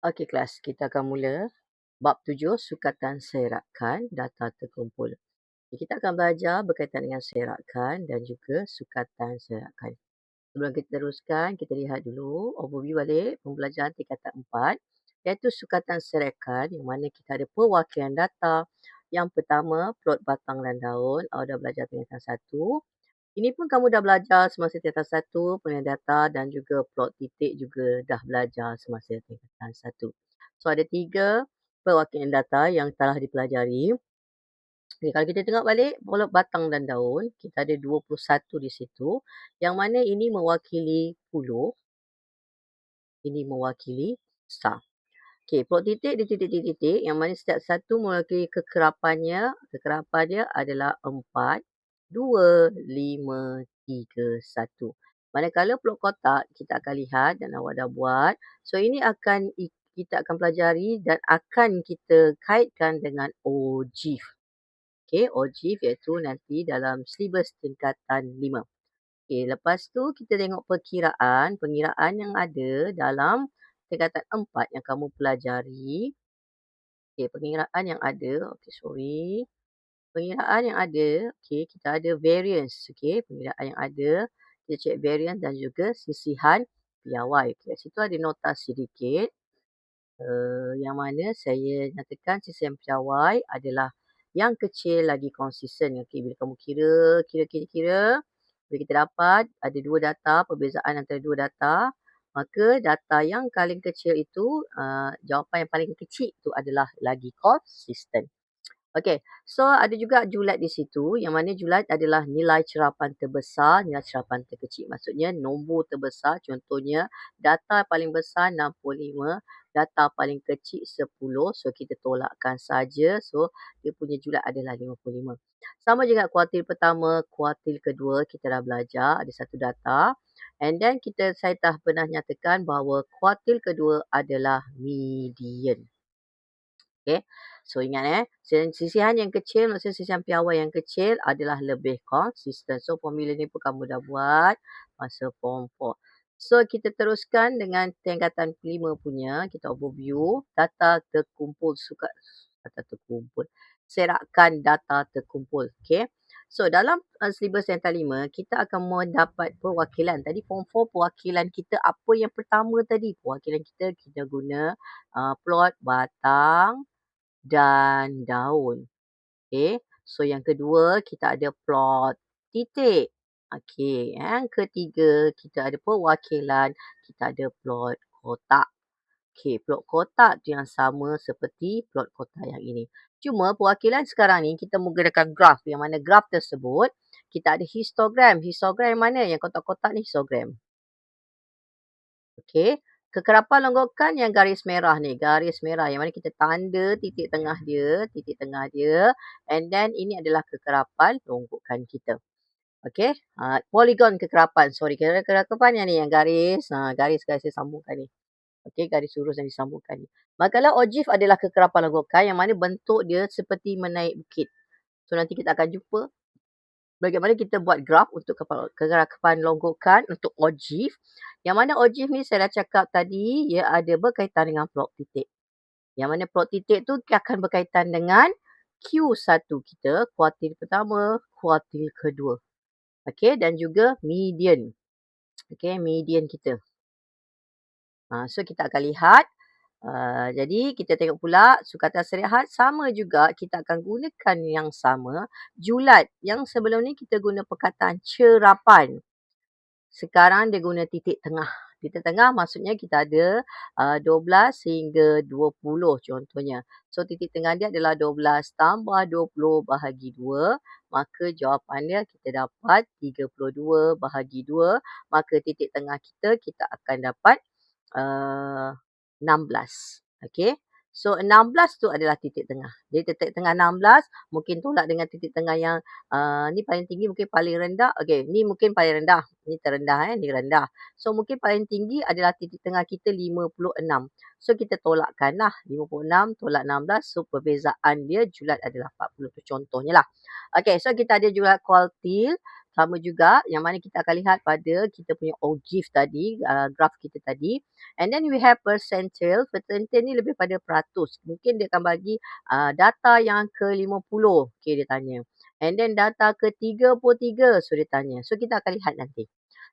Okey kelas, kita akan mula bab 7 sukatan serakan data terkumpul. Kita akan belajar berkaitan dengan serakan dan juga sukatan serakan. Sebelum kita teruskan, kita lihat dulu overview balik pembelajaran tingkatan 4 iaitu sukatan serakan yang mana kita ada perwakilan data. Yang pertama, plot batang dan daun. Awak dah belajar tingkatan 1. Ini pun kamu dah belajar semasa tingkatan 1, penilaian data dan juga plot titik juga dah belajar semasa tingkatan 1. So ada 3 perwakilan data yang telah dipelajari. Jadi, kalau kita tengok balik plot batang dan daun, kita ada 21 di situ. Yang mana ini mewakili puluh, ini mewakili star. Okey, plot titik di titik-titik yang mana setiap satu mewakili kekerapannya. Kekerapan dia adalah 4, 2, 5, 3, 1. Manakala plot kotak, kita akan lihat dan awak dah buat. So, ini akan kita akan pelajari dan akan kita kaitkan dengan ogive. Okey, ogive iaitu nanti dalam silibus tingkatan 5. Okey, lepas tu kita tengok pengiraan yang ada dalam tingkatan 4 yang kamu pelajari. Okey, pengiraan yang ada, Pengiraan yang ada, okey, kita ada variance, okey, pengiraan yang ada. Kita cek variance dan juga sisihan piawai. Okey, kat situ ada nota sedikit. Yang mana saya nyatakan sisihan piawai adalah yang kecil lagi konsisten. Okey, bila kamu kira, bila kita dapat ada dua data, perbezaan antara dua data, maka data yang paling kecil itu, jawapan yang paling kecil itu adalah lagi konsisten. Okey, so ada juga julat di situ, yang mana julat adalah nilai cerapan terbesar, nilai cerapan terkecil. Maksudnya nombor terbesar, contohnya data paling besar 65, data paling kecil 10. So kita tolakkan saja. So dia punya julat adalah 55. Sama juga kuartil pertama, kuartil kedua kita dah belajar ada satu data. And then saya dah pernah nyatakan bahawa kuartil kedua adalah median. Okey. So ingat sisihan yang kecil, maksudnya sisihan piawai yang kecil adalah lebih konsisten. So formula ni pun kamu dah buat masa form 4. So kita teruskan dengan tingkatan 5 punya, kita overview data terkumpul serakan data terkumpul. Okey. So dalam silibus tingkatan 5 kita akan mendapat perwakilan. Tadi form 4 perwakilan kita apa yang pertama tadi? Perwakilan kita guna plot batang dan daun. Okey. So yang kedua kita ada plot titik. Okey, yang ketiga kita ada perwakilan, kita ada plot kotak. Okey, plot kotak tu yang sama seperti plot kotak yang ini. Cuma perwakilan sekarang ni kita menggunakan graf, yang mana graf tersebut kita ada histogram. Histogram yang mana? Yang kotak-kotak ni histogram. Okey. Kekerapan longgokan yang garis merah ni. Garis merah yang mana kita tanda titik tengah dia. And then ini adalah kekerapan longgokan kita. Okey. Poligon kekerapan. Kekerapan yang ni. Yang garis. Garis-garis disambungkan ni. Okey. Garis lurus yang disambungkan ni. Manakala ogive adalah kekerapan longgokan yang mana bentuk dia seperti menaik bukit. So nanti kita akan jumpa bagaimana kita buat graf untuk kekerapan longgokan untuk ogive. Yang mana ogive ni saya dah cakap tadi, ia ada berkaitan dengan plot titik. Yang mana plot titik tu akan berkaitan dengan Q1 kita, kuartil pertama, kuartil kedua. Okey, dan juga median. Okey, median kita. So kita akan lihat. Jadi kita tengok pula sukatan serihat sama juga, kita akan gunakan yang sama julat. Yang sebelum ni kita guna perkataan cerapan. Sekarang dia guna titik tengah. Titik tengah maksudnya kita ada 12 hingga 20 contohnya. So titik tengah dia adalah 12 tambah 20 bahagi 2. Maka jawapan dia kita dapat 32 bahagi 2. Maka titik tengah kita akan dapat 16. Okey. So 16 tu adalah titik tengah. Jadi titik tengah 16 mungkin tolak dengan titik tengah yang ni paling tinggi, mungkin paling rendah. Okey, ni mungkin paling rendah. Ni terendah ni rendah. So mungkin paling tinggi adalah titik tengah kita 56. So kita tolakkanlah 56 tolak 16. So perbezaan dia julat adalah 40 tu contohnya lah. Okey, so kita ada julat kuartil sama juga yang mana kita akan lihat pada kita punya OGIF tadi, graf kita tadi. And then we have percentile. Percentile ni lebih pada peratus. Mungkin dia akan bagi data yang ke-50. Okay, dia tanya. And then data ke-33. So, dia tanya. So, kita akan lihat nanti.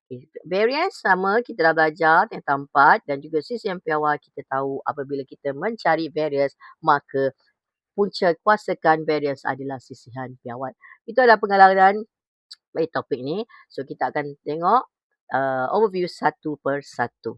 Okay. Variance sama kita dah belajar tentang 4 dan juga sisihan piawai kita tahu apabila kita mencari variance maka punca kuasakan variance adalah sisihan piawai. Itu adalah pengalaman topik ni. So kita akan tengok overview satu per satu.